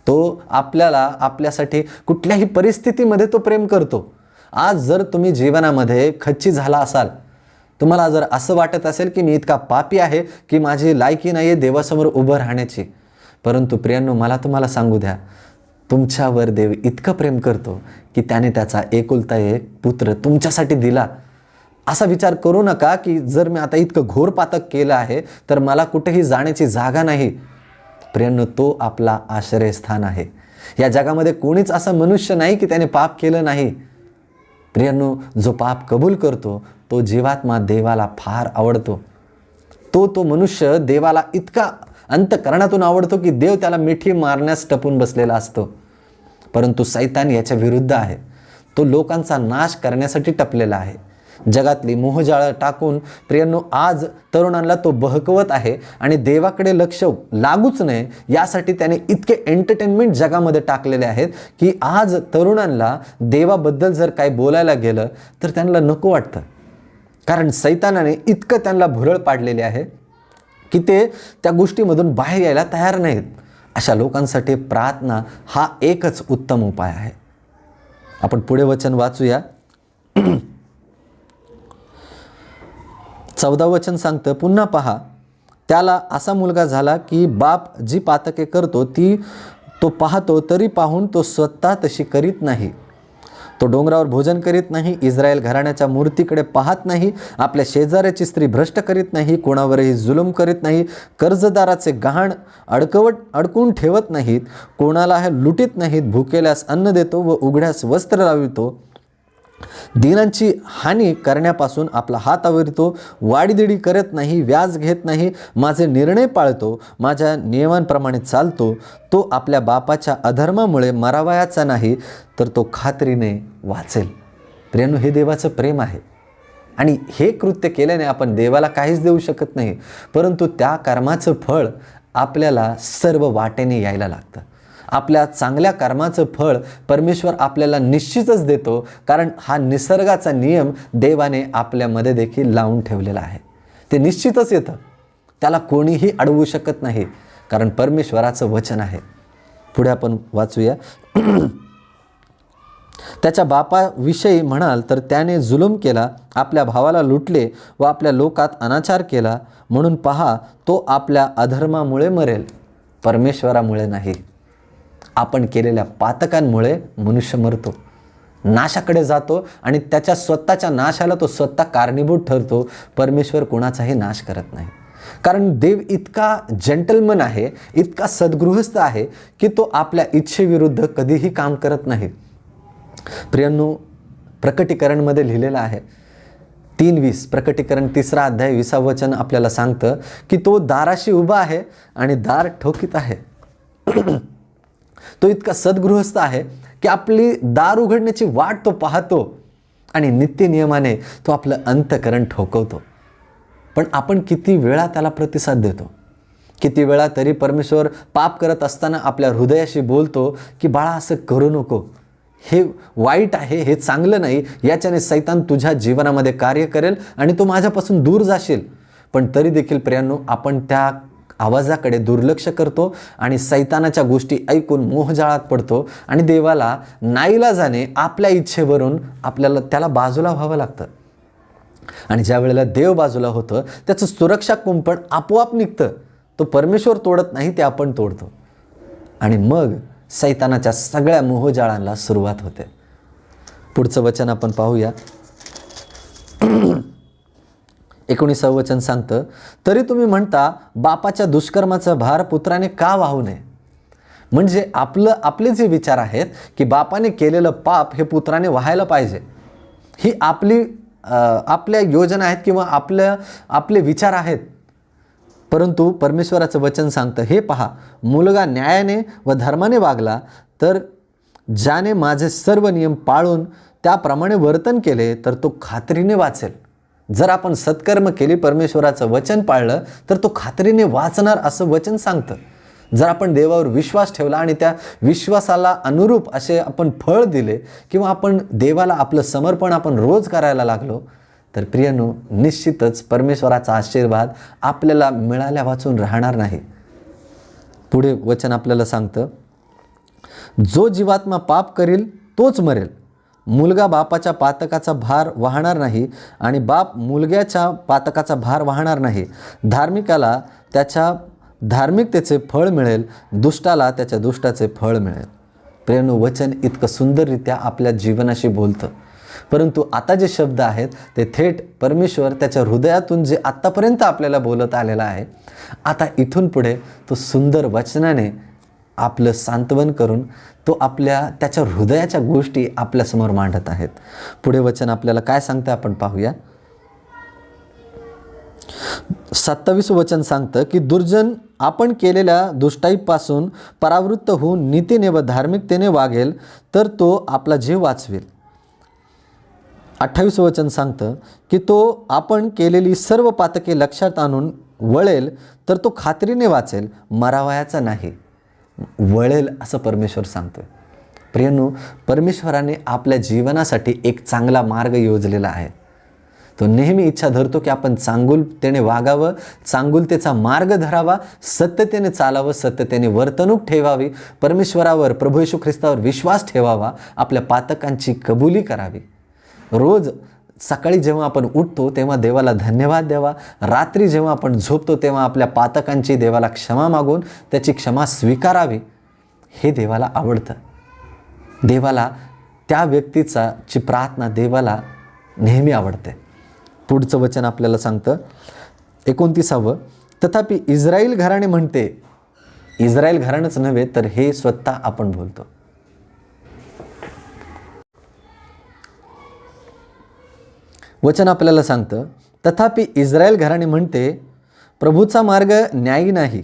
तो आपल्यासाठी कुठल्याही परिस्थितीमध्ये तो प्रेम करतो. आज जर तुम्ही जीवनामध्ये खच्ची झाला असाल, तुम्हाला जर असं वाटत असेल की मी इतका पापी आहे की माझी लायकी नाही आहे देवासमोर उभं राहण्याची, परंतु प्रियांनो, मला तुम्हाला सांगू द्या, तुमच्यावर देव इतकं प्रेम करतो की त्याने त्याचा एकुलता एक पुत्र तुमच्यासाठी दिला. असा विचार करू नका की जर मी आता इतकं घोर पातक केलं आहे तर मला कुठेही जाण्याची जागा नाही. प्रियांनो, तो आपला आश्रयस्थान आहे. या जगामध्ये कोणीच असा मनुष्य नाही की त्याने पाप केलं नाही. प्रियांनो, जो पाप कबूल करतो तो जीवात्मा देवाला फार आवडतो. तो मनुष्य देवाला इतका अंतःकरणातून आवडतो की देव त्याला मिठी मारण्यास टपून बसलेला असतो. परंतु सैतान याच्या विरुद्ध आहे. तो लोकांचा नाश करण्यासाठी टपलेला आहे. जगातली मोहजाळं टाकून प्रियांनो आज तरुणांना तो बहकवत आहे आणि देवाकडे लक्ष लागूच नये यासाठी त्याने इतके एंटरटेनमेंट जगामध्ये टाकलेले आहेत की आज तरुणांना देवाबद्दल जर काही बोलायला गेलं तर त्यांना नको वाटतं. कारण सैतानाने इतकं त्यांना भुरळ पाडलेले आहे की ते त्या गोष्टीमधून बाहेर यायला तयार नाहीत. अशा लोकांसाठी प्रार्थना हा एकच उत्तम उपाय आहे. आपण पुढे वचन वाचूया. 14 वचन सांगतं, पुन्हा पहा, त्याला असा मुलगा झाला की बाप जी पातके करतो ती तो पाहतो, तरी पाहून तो स्वतः तशी करीत नाही. तो डोंगरावर भोजन करीत नाही, इस्रायल घराण्याच्या मूर्तीकडे पाहत नाही, आपल्या शेजाऱ्याची स्त्री भ्रष्ट करीत नाही, कोणावरही जुलूम करीत नाही, कर्जदाराचे गहाण अडकून ठेवत नाहीत, कोणाला हे लुटीत नाहीत, भुकेल्यास अन्न देतो व उघड्यास वस्त्र लावितो, दीनांची हानी करण्यापासून आपला हात आवरतो, वाडीदिडी करत नाही, व्याज घेत नाही, माझे निर्णय पाळतो, माझ्या नियमांप्रमाणे चालतो, तो आपल्या बापाच्या अधर्मामुळे मरावयाचा नाही, तर तो खात्रीने वाचेल. प्रियांनो, हे देवाचं प्रेम आहे आणि हे कृत्य केल्याने आपण देवाला काहीच देऊ शकत नाही, परंतु त्या कर्माचं फळ आपल्याला सर्व वाटेने यायला लागतं. आपल्या चांगल्या कर्माचं फळ परमेश्वर आपल्याला निश्चितच देतो, कारण हा निसर्गाचा नियम देवाने आपल्यामध्ये देखील लावून ठेवलेला आहे. ते निश्चितच येतं, त्याला कोणीही अडवू शकत नाही, कारण परमेश्वराचं वचन आहे. पुढे आपण वाचूया. त्याच्या बापाविषयी म्हणाल तर त्याने जुलूम केला, आपल्या भावाला लुटले व आपल्या लोकात अनाचार केला, म्हणून पहा तो आपल्या अधर्मामुळे मरेल, परमेश्वरामुळे नाही. आपण केलेल्या पातकांमुळे मनुष्य मरतो, नाशाकडे जातो आणि त्याच्या स्वतःच्या नाशाला तो स्वतः कारणीभूत ठरतो. परमेश्वर कोणाचाही नाश करत नाही, कारण देव इतका जेंटलमन आहे, इतका सद्गृहस्थ आहे की तो आपल्या इच्छेविरुद्ध कधीही काम करत नाही. प्रियांनो, प्रकटीकरणमध्ये लिहिलेलं आहे 3:20, प्रकटीकरण 3 अध्याय 20 वचन आपल्याला सांगतं की तो दाराशी उभा आहे आणि दार ठोकीत आहे. तो इतका सद्गृहस्थ आहे की आपली दार उघडण्याची वाट तो पाहतो आणि नित्य नियमाने तो आपलं अंतःकरण ठोकवतो. पण आपण किती वेळा त्याला प्रतिसाद देतो, किती वेळा तरी परमेश्वर पाप करत असताना आपल्या हृदयाशी बोलतो की बाळा असं करू नको, हे वाईट आहे, हे चांगलं नाही, याच्याने सैतान तुझ्या जीवनामध्ये कार्य करेल आणि तू माझ्यापासून दूर जाशील. पण तरी देखील प्रियांनो, आपण त्या आवाजाकडे दुर्लक्ष करतो आणि सैतानाच्या गोष्टी ऐकून मोहजाळात पडतो आणि देवाला नाईलाजाने आपल्या इच्छेवरून आपल्याला त्याला बाजूला व्हावं लागतं. आणि ज्या वेळेला देव बाजूला होतं त्याचं सुरक्षा कुंपण आपोआप निघतं. तो परमेश्वर तोडत नाही, ते आपण तोडतो आणि मग सैतानाच्या सगळ्या मोहजाळांना सुरुवात होते. पुढचं वचन आपण पाहूया. 19 वचन सांगतं, तरी तुम्ही म्हणता बापाच्या दुष्कर्माचा भार पुत्राने का वाहू नये. म्हणजे आपले जे विचार आहेत की बापाने केलेलं पाप हे पुत्राने व्हायला पाहिजे, ही आपल्या योजना आहेत किंवा आपले विचार आहेत. परंतु परमेश्वराचं वचन सांगतं, हे पहा, मुलगा न्यायाने व धर्माने वागला तर ज्याने माझे सर्व नियम पाळून त्याप्रमाणे वर्तन केले तर तो खात्रीने वाचेल. जर आपण सत्कर्म केली, परमेश्वराचं वचन पाळलं तर तो खात्रीने वाचणार असं वचन सांगतं. जर आपण देवावर विश्वास ठेवला आणि त्या विश्वासाला अनुरूप असे आपण फळ दिले किंवा आपण देवाला आपलं समर्पण आपण रोज करायला लागलो तर प्रियांनो, निश्चितच परमेश्वराचा आशीर्वाद आपल्याला मिळाल्या वाचून राहणार नाही. पुढे वचन आपल्याला सांगतं, जो जीवात्मा पाप करील तोच मरेल. मुलगा बापाच्या पातकाचा भार वाहणार नाही आणि बाप मुलग्याच्या पातकाचा भार वाहणार नाही. धार्मिकाला त्याच्या धार्मिकतेचे फळ मिळेल, दुष्टाला त्याच्या दुष्टाचे फळ मिळेल. प्रियांनो, वचन इतकं सुंदररित्या आपल्या जीवनाशी बोलतं, परंतु आता जे शब्द आहेत ते थेट परमेश्वर त्याच्या हृदयातून जे आत्तापर्यंत आपल्याला बोलत आलेला आहे, आता इथून पुढे तो सुंदर वचनाने आपलं सांत्वन करून तो त्याच्या हृदयाच्या गोष्टी आपल्यासमोर मांडत आहेत. पुढे वचन आपल्याला काय सांगतं आपण पाहूया. 27 वचन सांगतं की दुर्जन आपण केलेल्या दुष्टाईपासून परावृत्त होऊन नीतीने व धार्मिकतेने वागेल तर तो आपला जीव वाचवेल. 28 वचन सांगतं की तो आपण केलेली सर्व पातके लक्षात आणून वळेल तर तो खात्रीने वाचेल, मरावयाचा नाही. वळेल असं परमेश्वर सांगतोय. प्रियनो, परमेश्वराने आपल्या जीवनासाठी एक चांगला मार्ग योजलेला आहे. तो नेहमी इच्छा धरतो की आपण चांगुलतेने वागावं, चांगुलतेचा मार्ग धरावा, सत्यतेने चालावं, सत्यतेने वर्तणूक ठेवावी, परमेश्वरावर प्रभू येशू ख्रिस्तावर विश्वास ठेवावा, आपल्या पातकांची कबुली करावी. रोज सकाळी जेव्हा आपण उठतो तेव्हा देवाला धन्यवाद द्यावा. रात्री जेव्हा आपण झोपतो तेव्हा आपल्या पातकांची देवाला क्षमा मागून त्याची क्षमा स्वीकारावी. हे देवाला आवडतं. देवाला त्या व्यक्तीची प्रार्थना देवाला नेहमी आवडते. पुढचं वचन आपल्याला सांगतं 29. तथापि इस्रायल घराणे म्हणते, इस्रायल घराणंच नव्हे तर हे स्वतः आपण बोलतो. वचन आपल्याला सांगतं तथापि इस्रायल घराणे म्हणते प्रभूचा मार्ग न्यायी नाही.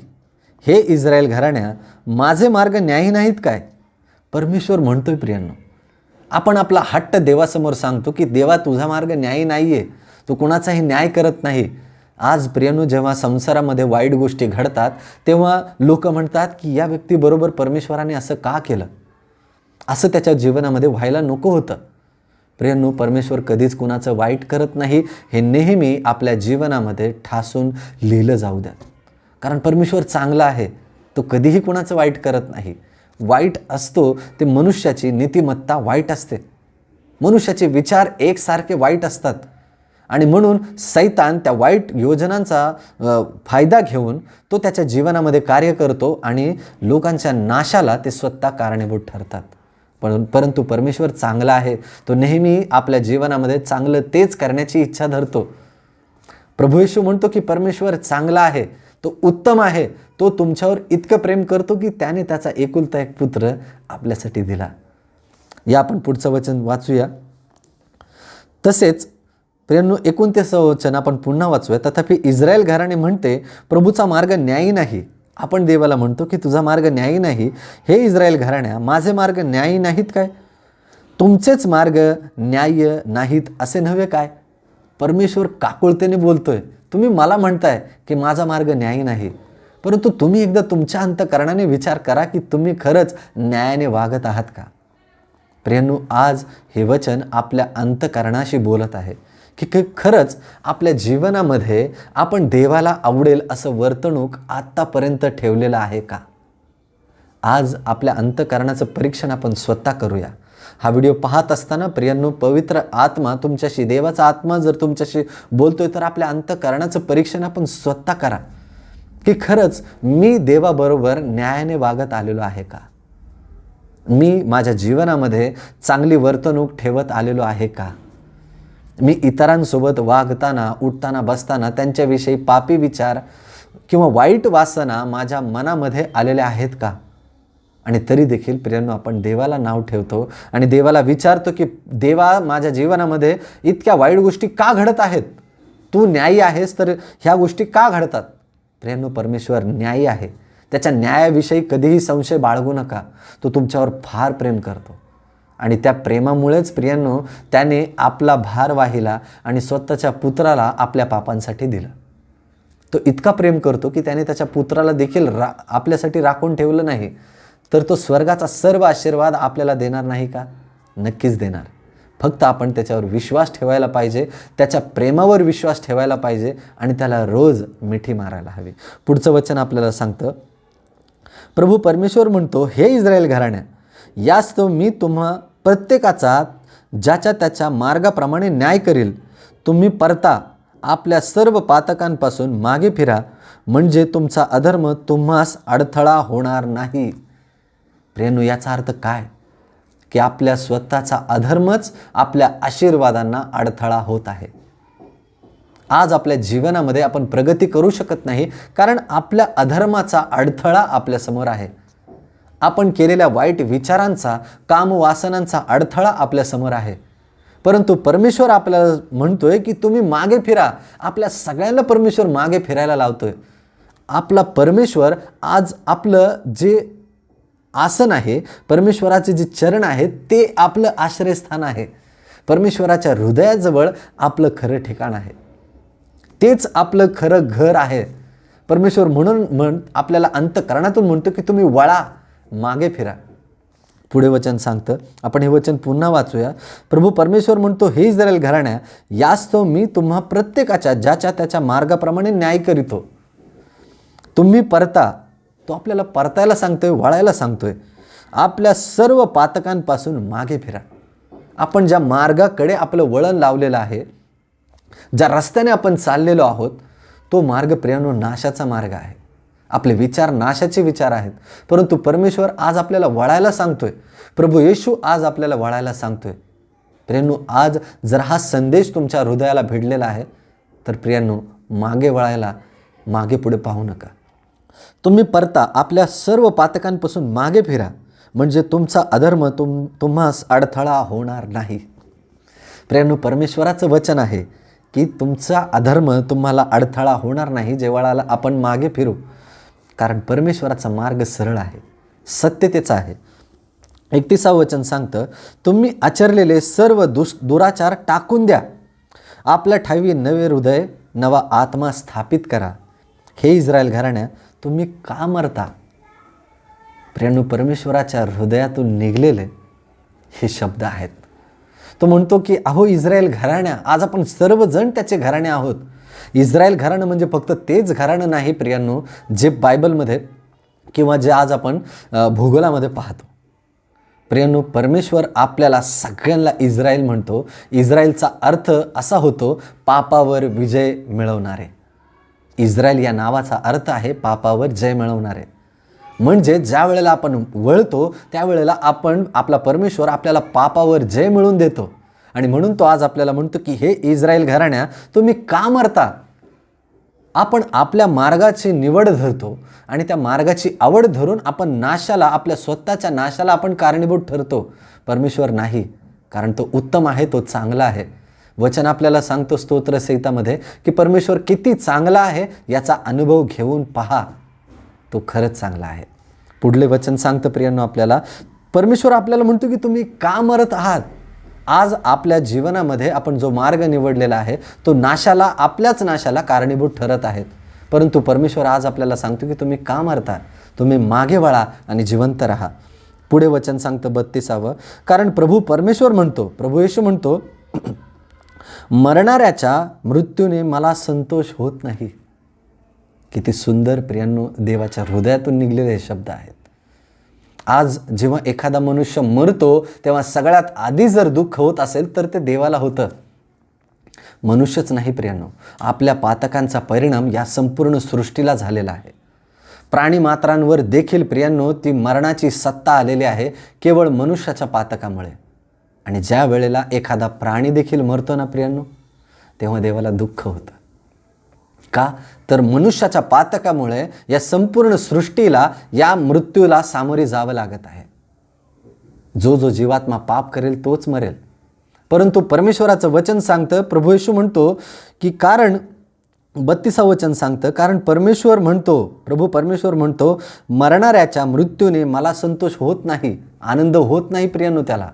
हे इस्रायल घराण्या, माझे मार्ग न्यायी नाहीत काय? परमेश्वर म्हणतोय प्रियांनो, आपण आपला हट्ट देवासमोर सांगतो की देवा तुझा मार्ग न्यायी नाही आहे, तू कुणाचाही न्याय करत नाही. आज प्रियांनो, जेव्हा संसारामध्ये वाईट गोष्टी घडतात तेव्हा लोक म्हणतात की या व्यक्तीबरोबर परमेश्वराने असं का केलं, असं त्याच्या जीवनामध्ये व्हायला नको होतं. प्रियांनो, परमेश्वर कधीच कुणाचं वाईट करत नाही. हे नेहमी आपल्या जीवनामध्ये ठासून लिहिलं जाऊ द्या. कारण परमेश्वर चांगला आहे, तो कधीही कुणाचं वाईट करत नाही. वाईट असतो ते मनुष्याची नीतिमत्ता वाईट असते, मनुष्याचे विचार एकसारखे वाईट असतात. आणि म्हणून सैतान त्या वाईट योजनांचा फायदा घेऊन तो त्याच्या जीवनामध्ये कार्य करतो आणि लोकांच्या नाशाला ते स्वतः कारणीभूत ठरतात. परंतु परमेश्वर चांगला आहे, तो नेहमी आपल्या जीवनामध्ये चांगलं तेच करण्याची इच्छा धरतो. प्रभू येशू म्हणतो की परमेश्वर चांगला आहे, तो उत्तम आहे, तो तुमच्यावर इतकं प्रेम करतो की त्याने त्याचा एकुलता एक पुत्र आपल्यासाठी दिला. या आपण पुढचं वचन वाचूया. तसेच प्रियांनो, 29 वचन आपण पुन्हा वाचूया. तथापि इस्रायल घराणे म्हणते प्रभूचा मार्ग न्यायी नाही. आपण देवाला म्हणतो की तुझा मार्ग न्यायी नाही. हे इस्रायल घराण्या, माझे मार्ग न्यायी नाहीत काय? तुमचेच मार्ग न्याय्य नाहीत असे नव्हे काय? परमेश्वर काकुळतेने बोलतोय. तुम्ही मला म्हणताय की माझा मार्ग न्यायी नाही, परंतु तुम्ही एकदा तुमच्या अंतःकरणाने विचार करा की तुम्ही खरंच न्यायाने वागत आहात का? प्रियांनो, आज हे वचन आपल्या अंतःकरणाशी बोलत आहे की खरंच आपल्या जीवनामध्ये आपण देवाला आवडेल असं वर्तणूक आत्तापर्यंत ठेवलेलं आहे का? आज आपल्या अंतःकरणाचं परीक्षण आपण स्वतः करूया. हा व्हिडिओ पाहत असताना प्रियांनो, पवित्र आत्मा तुमच्याशी, देवाचा आत्मा जर तुमच्याशी बोलतोय तर आपल्या अंतःकरणाचं परीक्षण आपण स्वतः करा की खरंच मी देवाबरोबर न्यायाने वागत आलेलो आहे का? मी माझ्या जीवनामध्ये चांगली वर्तणूक ठेवत आलेलो आहे का? मी इतरांसोबत वागताना, उठताना, बसताना त्यांच्याविषयी पापी विचार किंवा वाईट वासना माझ्या मनामध्ये आलेल्या आहेत का? आणि तरी देखील प्रियांनो, आपण देवाला नाव ठेवतो आणि देवाला विचारतो की देवा, माझ्या जीवनामध्ये इतक्या वाईट गोष्टी का घडत आहेत? तू न्यायी आहेस तर ह्या गोष्टी का घडतात? प्रियांनो, परमेश्वर न्यायी आहे. त्याच्या न्यायाविषयी कधीही संशय बाळगू नका. तो तुमच्यावर फार प्रेम करतो आणि त्या प्रेमामुळेच प्रियांनो त्याने आपला भार वाहिला आणि स्वतःच्या पुत्राला आपल्या पापांसाठी दिलं. तो इतका प्रेम करतो की त्याने त्याच्या पुत्राला देखील आपल्यासाठी राखून ठेवलं नाही, तर तो स्वर्गाचा सर्व आशीर्वाद आपल्याला देणार नाही का? नक्कीच देणार. फक्त आपण त्याच्यावर विश्वास ठेवायला पाहिजे, त्याच्या प्रेमावर विश्वास ठेवायला पाहिजे आणि त्याला रोज मिठी मारायला हवी. पुढचं वचन आपल्याला सांगतं, प्रभू परमेश्वर म्हणतो, हे इस्रायल घराण्या, यास्तव मी तुम्हा प्रत्येकाचा ज्याच्या त्याच्या मार्गाप्रमाणे न्याय करील. तुम्ही परता, आपल्या सर्व पातकांपासून मागे फिरा, म्हणजे तुमचा अधर्म तुम्हास अडथळा होणार नाही. प्रियांनो, याचा अर्थ काय? की आपल्या स्वतःचा अधर्मच आपल्या आशीर्वादांना अडथळा होत आहे. आज आपल्या जीवनामध्ये आपण प्रगती करू शकत नाही कारण आपल्या अधर्माचा अडथळा आपल्यासमोर आहे. आपण केलेल्या वाईट विचारांचा, कामवासनांचा अडथळा आपल्यासमोर आहे. परंतु परमेश्वर आपल्याला म्हणतोय की तुम्ही मागे फिरा. आपल्या सगळ्यांना परमेश्वर मागे फिरायला लावतोय. आपला परमेश्वर आज आपलं जे आसन आहे, परमेश्वराचे जे चरण आहेत, ते आपलं आश्रयस्थान आहे. परमेश्वराच्या हृदयाजवळ आपलं खरं ठिकाण आहे. तेच आपलं खरं घर आहे. परमेश्वर म्हणून आपल्याला अंतःकरणातून म्हणतो की तुम्ही वळा, मागे फिरा. पुढे वचन सांगतं, आपण हे वचन पुन्हा वाचूया. प्रभू परमेश्वर म्हणतो, हे इस्रायल घराण्या, यास्तव मी तुम्हा प्रत्येकाच्या ज्याच्या त्याच्या मार्गाप्रमाणे न्याय करीतो. तुम्ही परता. तो आपल्याला परतायला सांगतोय, वळायला सांगतोय. आपल्या सर्व पातकांपासून मागे फिरा. आपण ज्या मार्गाकडे आपलं वळण लावलेलं आहे, ज्या रस्त्याने आपण चाललेलो आहोत, तो मार्ग प्रियानो नाशाचा मार्ग आहे. आपले विचार नाशाचे विचार आहेत. परंतु परमेश्वर आज आपल्याला वळायला सांगतोय. प्रभू येशू आज आपल्याला वळायला सांगतोय. प्रियांनो, आज जर हा संदेश तुमच्या हृदयाला भिडलेला आहे तर प्रियांनो, मागे वळायला, मागे पुढे पाहू नका. तुम्ही परता, आपल्या सर्व पातकांपासून मागे फिरा, म्हणजे तुमचा अधर्म तुम्हास अडथळा होणार नाही. प्रियांनो, परमेश्वराचं वचन आहे की तुमचा अधर्म तुम्हाला अडथळा होणार नाही जेव्हा आपण मागे फिरू. कारण परमेश्वराचा मार्ग सरळ आहे, सत्यतेचा आहे. 31 वचन सांगतं, तुम्ही आचरलेले सर्व दुराचार टाकून द्या. आपल्या ठावी नवे हृदय, नवा आत्मा स्थापित करा. हे इस्रायल घराण्या, तुम्ही का मरता? प्रियांनो, परमेश्वराच्या हृदयातून निघलेले हे शब्द आहेत. तो म्हणतो की अहो इस्रायल घराण्या, आज आपण सर्वजण त्याचे घराणे आहोत. इस्रायल घराणं म्हणजे फक्त तेच घराणं नाही प्रियांनो, जे बायबलमध्ये किंवा जे आज आपण भूगोलामध्ये पाहतो. प्रियांनो, परमेश्वर आपल्याला सगळ्यांना इस्रायल म्हणतो. इस्रायलचा अर्थ असा होतो, पापावर विजय मिळवणारे. इस्रायल या नावाचा अर्थ आहे पापावर जय मिळवणारे. म्हणजे ज्या वेळेला आपण वळतो त्यावेळेला आपला परमेश्वर आपल्याला पापावर जय मिळवून देतो. आणि म्हणून तो आज आपल्याला म्हणतो की हे इस्रायल घराण्या, तुम्ही का मरता? आपण आपल्या मार्गाची निवड धरतो आणि त्या मार्गाची आवड धरून आपण नाशाला, आपल्या स्वतःच्या नाशाला आपण कारणीभूत ठरतो. परमेश्वर नाही, कारण तो उत्तम आहे, तो चांगला आहे. वचन आपल्याला सांगतो स्तोत्रसंहितामध्ये की परमेश्वर किती चांगला आहे याचा अनुभव घेऊन पहा, तो खरंच चांगला आहे. पुढले वचन सांगतं प्रियांनो आपल्याला, परमेश्वर आपल्याला म्हणतो की तुम्ही का मरत आहात? आज आपल्या जीवनामध्ये आपण जो मार्ग निवडलेला आहे तो नाशाला, आपल्याच नाशाला कारणीभूत ठरत आहेत. परंतु परमेश्वर आज आपल्याला सांगतो की तुम्ही का मरता? तुम्ही मागे वळा आणि जिवंत राहा. पुढे वचन सांगतं 32, कारण प्रभू परमेश्वर म्हणतो, प्रभू येशू म्हणतो, मरणाऱ्याच्या मृत्यूने मला संतोष होत नाही. किती सुंदर प्रियांनो, देवाच्या हृदयातून निघलेले शब्द आहेत. आज जेव्हा एखादा मनुष्य मरतो तेव्हा सगळ्यात आधी जर दुःख होत असेल तर ते देवाला होतं, मनुष्यच नाही प्रियांनो. आपल्या पातकांचा परिणाम या संपूर्ण सृष्टीला झालेला आहे. प्राणीमात्रांवर देखील प्रियांनो ती मरणाची सत्ता आलेली आहे केवळ मनुष्याच्या पातकामुळे. आणि ज्या वेळेला एखादा प्राणी देखील मरतो ना प्रियांनो, तेव्हा देवाला दुःख होतं. का? तर मनुष्याच्या पातकामुळे या संपूर्ण सृष्टीला या मृत्यूला सामोरे जावं लागत आहे. जो जीवात्मा पाप करेल तोच मरेल. परंतु परमेश्वराचं वचन सांगतं, प्रभू येशू म्हणतो की कारण 32 वचन सांगतं, कारण परमेश्वर म्हणतो, प्रभू परमेश्वर म्हणतो, मरणाऱ्याच्या मृत्यूने मला संतोष होत नाही, आनंद होत नाही प्रियांनो त्याला.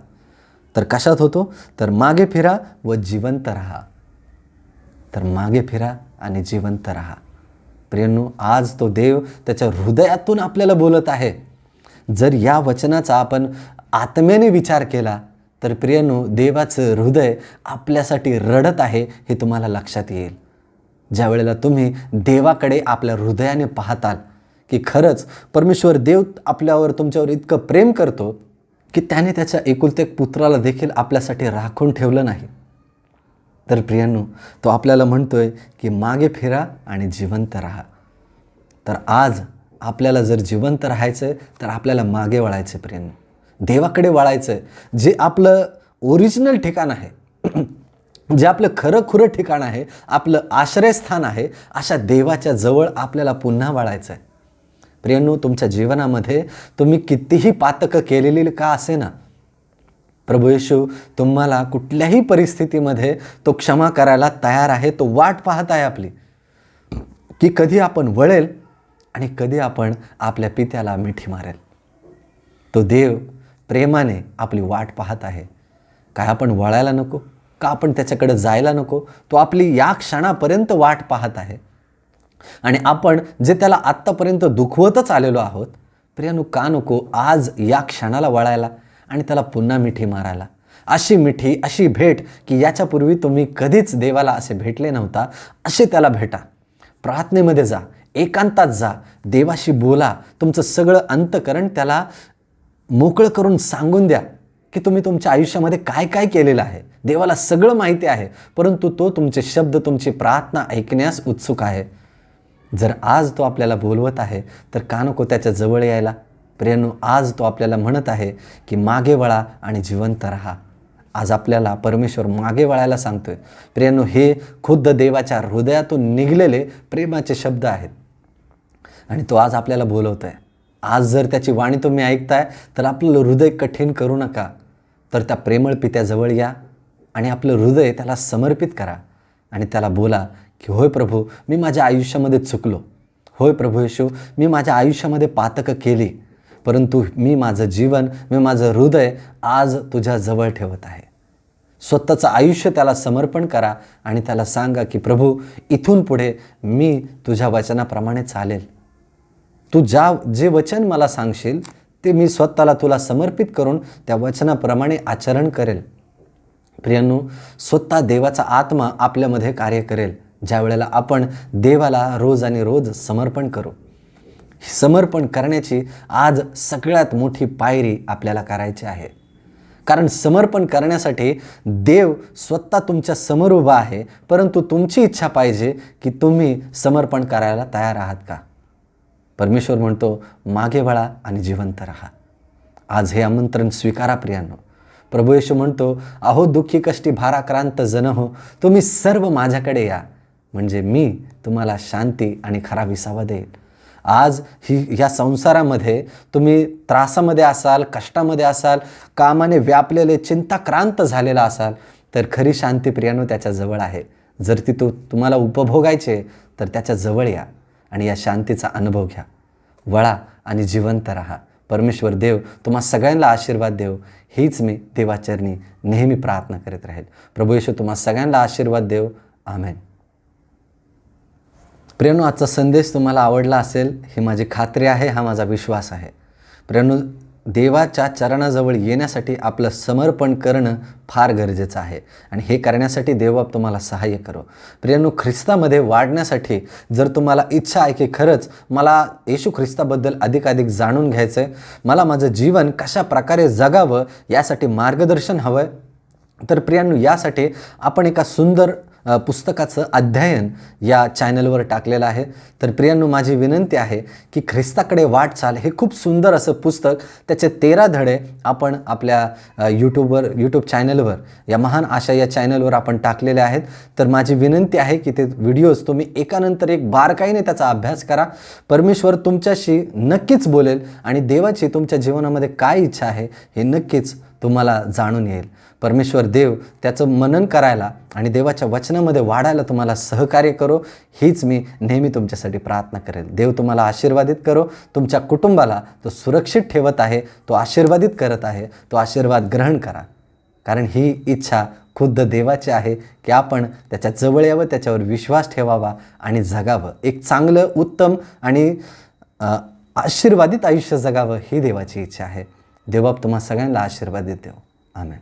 तर कशात होतो? तर मागे फिरा व जिवंत राहा. तर मागे फिरा आणि जिवंत राहा. प्रियांनो, आज तो देव त्याच्या हृदयातून आपल्याला बोलत आहे. जर या वचनाचा आपण आत्म्याने विचार केला तर प्रियांनो, देवाचं हृदय आपल्यासाठी रडत आहे हे तुम्हाला लक्षात येईल. ज्या वेळेला तुम्ही देवाकडे आपल्या हृदयाने पाहताल की खरंच परमेश्वर देव आपल्यावर, तुमच्यावर इतकं प्रेम करतो की त्याने त्याच्या एकुलते एक पुत्राला देखील आपल्यासाठी राखून ठेवलं नाही. तर प्रियांनो, तो आपल्याला म्हणतोय की मागे फिरा आणि जिवंत राहा. तर आज आपल्याला जर जिवंत राहायचं तर आपल्याला मागे वळायचं प्रियांनो, देवाकडे वळायचं. जे आपलं ओरिजिनल ठिकाण आहे, जे आपलं खरं ठिकाण आहे, आपलं आश्रयस्थान आहे, अशा देवाच्या जवळ आपल्याला पुन्हा वळायचं आहे. प्रियांनो, तुमच्या जीवनामध्ये तुम्ही कितीही पातकं केलेली का असेना, प्रभू येशू तुम्हाला कुठल्याही परिस्थितीमध्ये तो क्षमा करायला तयार आहे. तो वाट पाहत आहे आपली, की कधी आपण वळेल आणि कधी आपण आपल्या पित्याला मिठी मारेल. तो देव प्रेमाने आपली वाट पाहत आहे. काय आपण वळायला नको का? आपण त्याच्याकडे जायला नको? तो आपली या क्षणापर्यंत वाट पाहत आहे. आणि आपण जे त्याला आत्तापर्यंत दुखवतच आलेलो आहोत, प्रियांनो, का नको आज या क्षणाला वळायला आणि त्याला पुन्हा मिठी मारायला? अशी मिठी, अशी भेट की याच्यापूर्वी तुम्ही कधीच देवाला असे भेटले नव्हता, असे त्याला भेटा. प्रार्थनेमध्ये जा, एकांतात जा, देवाशी बोला. तुमचं सगळं अंतःकरण त्याला मोकळं करून सांगून द्या की तुम्ही तुमच्या आयुष्यामध्ये काय काय केलेलं आहे. देवाला सगळं माहिती आहे, परंतु तो तुमचे शब्द, तुमची प्रार्थना ऐकण्यास उत्सुक आहे. जर आज तो आपल्याला बोलवत आहे तर का नको त्याच्या जवळ यायला? प्रियांनो, आज तो आपल्याला म्हणत आहे की मागे वळा आणि जिवंत राहा. आज आपल्याला परमेश्वर मागे वळायला सांगतोय. प्रियांनो, हे खुद्द देवाच्या हृदयातून निघलेले प्रेमाचे शब्द आहेत आणि तो आज आपल्याला बोलवतोय. आज जर त्याची वाणी तुम्ही ऐकताय तर आपलं हृदय कठीण करू नका, तर त्या प्रेमळ पित्याजवळ या आणि आपलं हृदय त्याला समर्पित करा आणि त्याला बोला की होय प्रभू, मी माझ्या आयुष्यामध्ये चुकलो. होय प्रभू येशू, मी माझ्या आयुष्यामध्ये पातकं केली, परंतु मी माझं जीवन, मी माझं हृदय आज तुझ्या जवळ ठेवत आहे. स्वतःचं आयुष्य त्याला समर्पण करा आणि त्याला सांगा की प्रभू, इथून पुढे मी तुझ्या वचनाप्रमाणे चालेल. तू जे वचन मला सांगशील ते मी स्वतःला तुला समर्पित करून त्या वचनाप्रमाणे आचरण करेल. प्रियांनो, स्वतः देवाचा आत्मा आपल्यामध्ये कार्य करेल ज्या वेळेला आपण देवाला रोज आणि रोज समर्पण करू. समर्पण करण्याची आज सगळ्यात मोठी पायरी आपल्याला करायची आहे. कारण समर्पण करण्यासाठी देव स्वतः तुमच्या समोर उभा आहे, परंतु तुमची इच्छा पाहिजे की तुम्ही समर्पण करायला तयार आहात का? परमेश्वर म्हणतो मागे वळा आणि जिवंत राहा. आज हे आमंत्रण स्वीकारा प्रियांनो. प्रभू येशू म्हणतो, अहो दुःखी कष्टी भाराक्रांत जन हो, तुम्ही सर्व माझ्याकडे या, म्हणजे मी तुम्हाला शांती आणि खरा विसावा देईल. आज या संसारामध्ये तुम्ही त्रासामध्ये असाल, कष्टामध्ये असाल, कामाने व्यापलेले, चिंताक्रांत झालेला असाल, तर खरी शांती प्रियांनो त्याच्याजवळ आहे. जर ती तुम्हाला उपभोगायचे तर त्याच्याजवळ या आणि या शांतीचा अनुभव घ्या. वळा आणि जिवंत राहा. परमेश्वर देव तुम्हा सगळ्यांना आशीर्वाद देव, हीच मी देवाचरणी नेहमी प्रार्थना करीत राहील. प्रभू येशू तुम्हा सगळ्यांना आशीर्वाद देव. आमेन. प्रियांनो, आजचा संदेश तुम्हाला आवडला असेल ही माझी खात्री आहे, हा माझा विश्वास आहे. प्रियांनो, देवाच्या चरणाजवळ येण्यासाठी आपलं समर्पण करणं फार गरजेचं आहे आणि हे करण्यासाठी देवबाप तुम्हाला सहाय्य करो. प्रियांनो, ख्रिस्तामध्ये वाढण्यासाठी जर तुम्हाला इच्छा आहे की खरंच मला येशू ख्रिस्ताबद्दल अधिकाधिक जाणून घ्यायचं आहे, मला माझं जीवन कशा प्रकारे जगावं यासाठी मार्गदर्शन हवं आहे, तर प्रियांनो यासाठी आपण एका सुंदर पुस्तकाचं अध्ययन या चॅनलवर टाकलेलं आहे. तर प्रियांनो, माझी विनंती आहे की ख्रिस्ताकडे वाटचाल हे खूप सुंदर असं पुस्तक, त्याचे 13 धडे आपण आपल्या यूट्यूब चॅनलवर, या महान आशा या चॅनलवर आपण टाकलेले आहेत. तर माझी विनंती आहे की ते व्हिडिओज तुम्ही एकानंतर एक बारकाईने त्याचा अभ्यास करा. परमेश्वर तुमच्याशी नक्कीच बोलेल आणि देवाची तुमच्या जीवनामध्ये काय इच्छा आहे हे नक्कीच तुम्हाला जाणून येईल. परमेश्वर देव त्याचं मनन करायला आणि देवाच्या वचनामध्ये वाढायला तुम्हाला सहकार्य करो, हीच मी नेहमी तुमच्यासाठी प्रार्थना करेल. देव तुम्हाला आशीर्वादित करो. तुमच्या कुटुंबाला तो सुरक्षित ठेवत आहे, तो आशीर्वादित करत आहे. तो आशीर्वाद ग्रहण करा, कारण ही इच्छा खुद्द देवाची आहे की आपण त्याच्या जवळ यावं, त्याच्यावर विश्वास ठेवावा आणि जगावं. एक चांगलं, उत्तम आणि आशीर्वादित आयुष्य जगावं ही देवाची इच्छा आहे. देवबाप तुम्हा सगळ्यांना आशीर्वादित देव. आमेन.